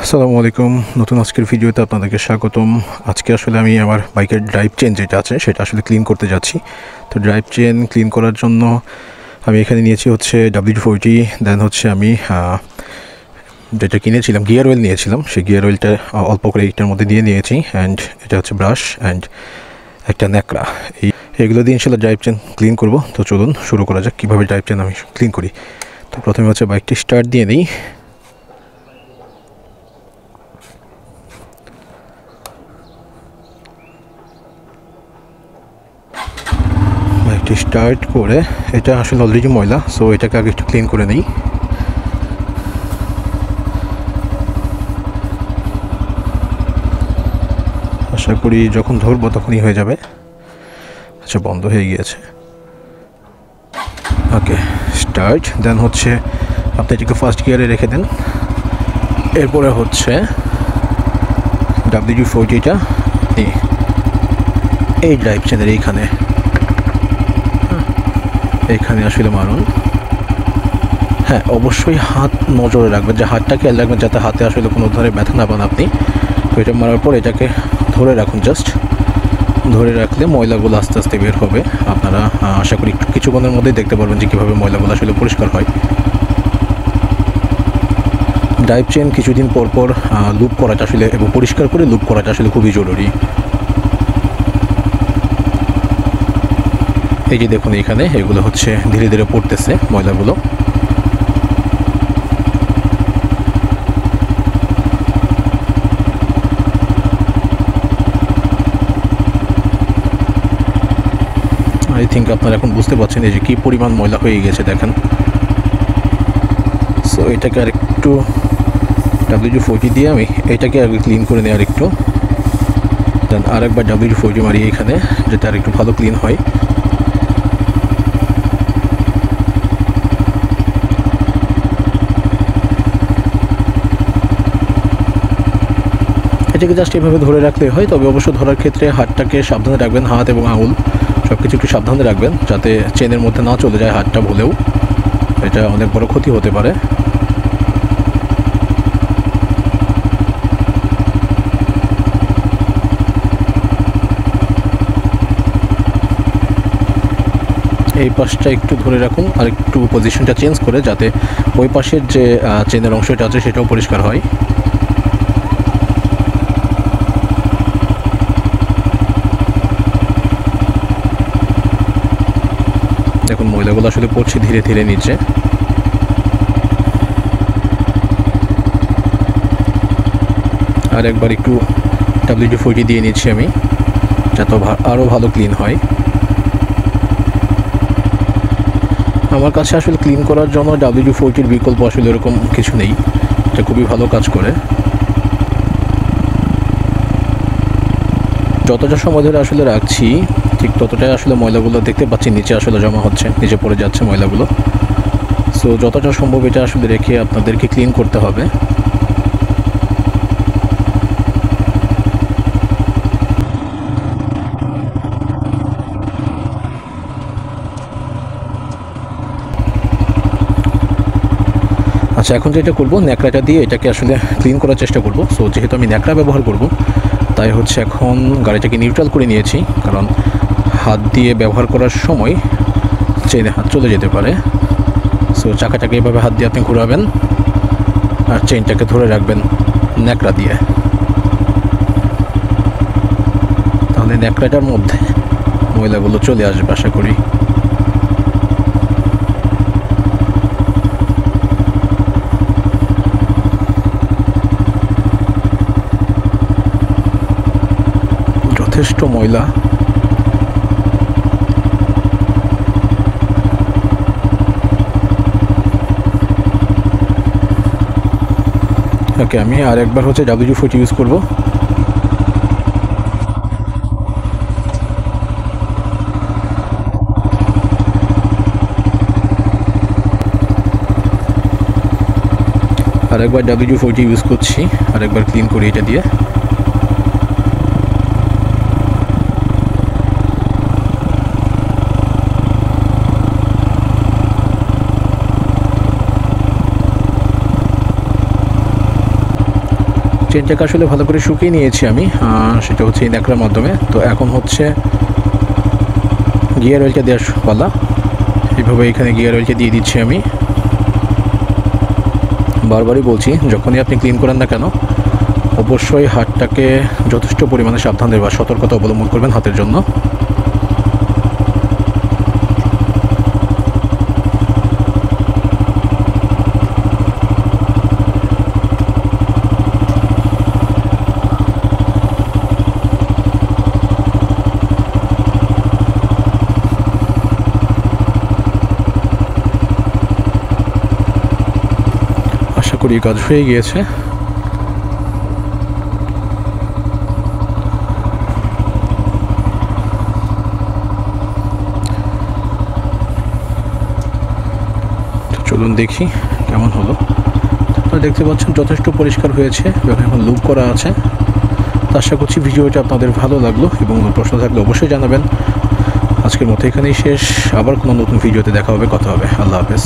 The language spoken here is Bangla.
আসসালামু আলাইকুম। নতুন আজকের ভিডিওতে আপনাদেরকে স্বাগতম। আজকে আসলে আমি আমার বাইকের ড্রাইভ চেন যেটা আছে সেটা আসলে ক্লিন করতে যাচ্ছি। তো ড্রাইভ চেন ক্লিন করার জন্য আমি এখানে নিয়েছি হচ্ছে WD-40, দেন হচ্ছে আমি যেটা কিনেছিলাম গিয়ার অয়েল নিয়েছিলাম, সেই গিয়ার অয়েলটা অল্প করে এটার মধ্যে দিয়ে নিয়েছি। অ্যান্ড এটা হচ্ছে ব্রাশ অ্যান্ড একটা ন্যাকড়া। এগুলো দিয়ে ইনশাল্লাহ ড্রাইভ চেন ক্লিন করব। তো চলুন শুরু করা যাক কীভাবে ড্রাইভ চেন আমি ক্লিন করি। তো প্রথমে হচ্ছে বাইকটি স্টার্ট দিয়ে নিই। বাইকটি স্টার্ট করে এটা আসলে অলরেডি ময়লা, সো এটাকে আগে একটু ক্লিন করে নিই। আশা করি যখন ধরবো তখনই হয়ে যাবে। আচ্ছা, বন্ধ হয়ে গিয়েছে। ওকে, স্টার্ট। দেন হচ্ছে আপনি এটাকে ফার্স্ট গিয়ারে রেখে দেন। এরপরে হচ্ছে WD-40টা এই ড্রাইভ চেনের এইখানে আসলে মারুন। হ্যাঁ, অবশ্যই হাত নজরে রাখবেন, যে হাতটা খেয়াল রাখবেন যাতে হাতে আসলে কোনো ধরনের ব্যথা না পান আপনি। তো এটা মারার পর এটাকে ধরে রাখুন, জাস্ট ধরে রাখলে ময়লাগুলো আস্তে আস্তে বের হবে। আপনারা আশা করি কিছুক্ষণের মধ্যেই দেখতে পারবেন যে কীভাবে ময়লাগুলো আসলে পরিষ্কার হয়। ড্রাইভ চেন কিছুদিন পর পর লুপ করাটা আসলে এবং পরিষ্কার করে লুপ করাটা আসলে খুবই জরুরি। এই যে দেখুন এখানে এগুলো হচ্ছে ধীরে ধীরে পড়তেছে ময়লাগুলো। আই থিঙ্ক আপনারা এখন বুঝতে পারছেন এই যে কী পরিমাণ ময়লা হয়ে গেছে, দেখেন। সো এটাকে আর একটু WD-40 দিয়ে আমি এটাকে আগে ক্লিন করে নিই আর একটু। দেন আরেকবার WD-40 মারি এখানে, যাতে আর একটু ভালো ক্লিন হয়। এটাকে জাস্ট এভাবে ধরে রাখলে হয়, তবে অবশ্য ধরার ক্ষেত্রে হাতটাকে সাবধানে রাখবেন, হাত এবং আঙুল সব কিছু একটু সাবধানে রাখবেন যাতে চেনের মধ্যে না চলে যায় হাতটা ভুলেও। এটা অনেক বড় ক্ষতি হতে পারে। এই পাশটা একটু ধরে রাখুন আর একটু পজিশনটা চেঞ্জ করে, যাতে ওই পাশের যে চেনের অংশটা আছে সেটাও পরিষ্কার হয়। দেখুন ময়লাগুলো আসলে পড়ছে ধীরে ধীরে নিচে। আর একবার একটু WD-40 দিয়ে নিচ্ছি আমি, যাতে আরও ভালো ক্লিন হয়। আমার কাছে আসলে ক্লিন করার জন্য WD-40-র বিকল্প আসলে এরকম কিছু নেই, এটা খুবই ভালো কাজ করে। যতটা সময় ধরে আসলে রাখছি ঠিক ততটাই আসলে ময়লাগুলো দেখতে পাচ্ছি নিচে আসলে জমা হচ্ছে, নিচে পড়ে যাচ্ছে ময়লাগুলো। সো যতটা সম্ভব এটা আসলে রেখে আপনাদেরকে ক্লিন করতে হবে। আচ্ছা, এখন যেটা করবো ন্যাকড়াটা দিয়ে এটাকে আসলে ক্লিন করার চেষ্টা করব। সো যেহেতু আমি ন্যাকড়া ব্যবহার করব, তাই হচ্ছে এখন গাড়িটাকে নিউট্রাল করে নিয়েছি, কারণ হাত দিয়ে ব্যবহার করার সময় চেনে হাত চলে যেতে পারে। সো চাকাটাকে এভাবে হাত দিয়ে আপনি ঘোরাবেন আর চেইনটাকে ধরে রাখবেন ন্যাকড়া দিয়ে, তাহলে ন্যাকড়াটার মধ্যে ময়লাগুলো চলে আসবে আশা করি। যথেষ্ট ময়লা। ওকে, আমি আর একবার হচ্ছে WD-40 ইউজ করব। আর একবার WD-40 ইউজ করছি, আর একবার ক্লিন করি এটা দিয়ে। চেনটাকে আসলে ভালো করে শুকিয়ে নিয়েছি আমি, সেটা হচ্ছে এই ন্যাকড়ার মাধ্যমে। তো এখন হচ্ছে গিয়ার অয়েলটা দেওয়ার পালা। এইভাবে এখানে গিয়ার অয়েলটা দিয়ে দিচ্ছি আমি। বারবারই বলছি, যখনই আপনি ক্লিন করেন না কেন অবশ্যই হাতটাকে যথেষ্ট পরিমাণে সাবধানে বা সতর্কতা অবলম্বন করবেন হাতের জন্য। আশা করি কাজ হয়ে গিয়েছে। চলুন দেখি কেমন হলো। আপনারা দেখতে পাচ্ছেন যথেষ্ট পরিষ্কার হয়েছে এবং এখন লুক করা আছে। তো আশা করছি ভিডিওটা আপনাদের ভালো লাগলো এবং প্রশ্ন থাকলে অবশ্যই জানাবেন। আজকের মতো এখানেই শেষ, আবার কোনো নতুন ভিডিওতে দেখা হবে, কথা হবে। আল্লাহ হাফেজ।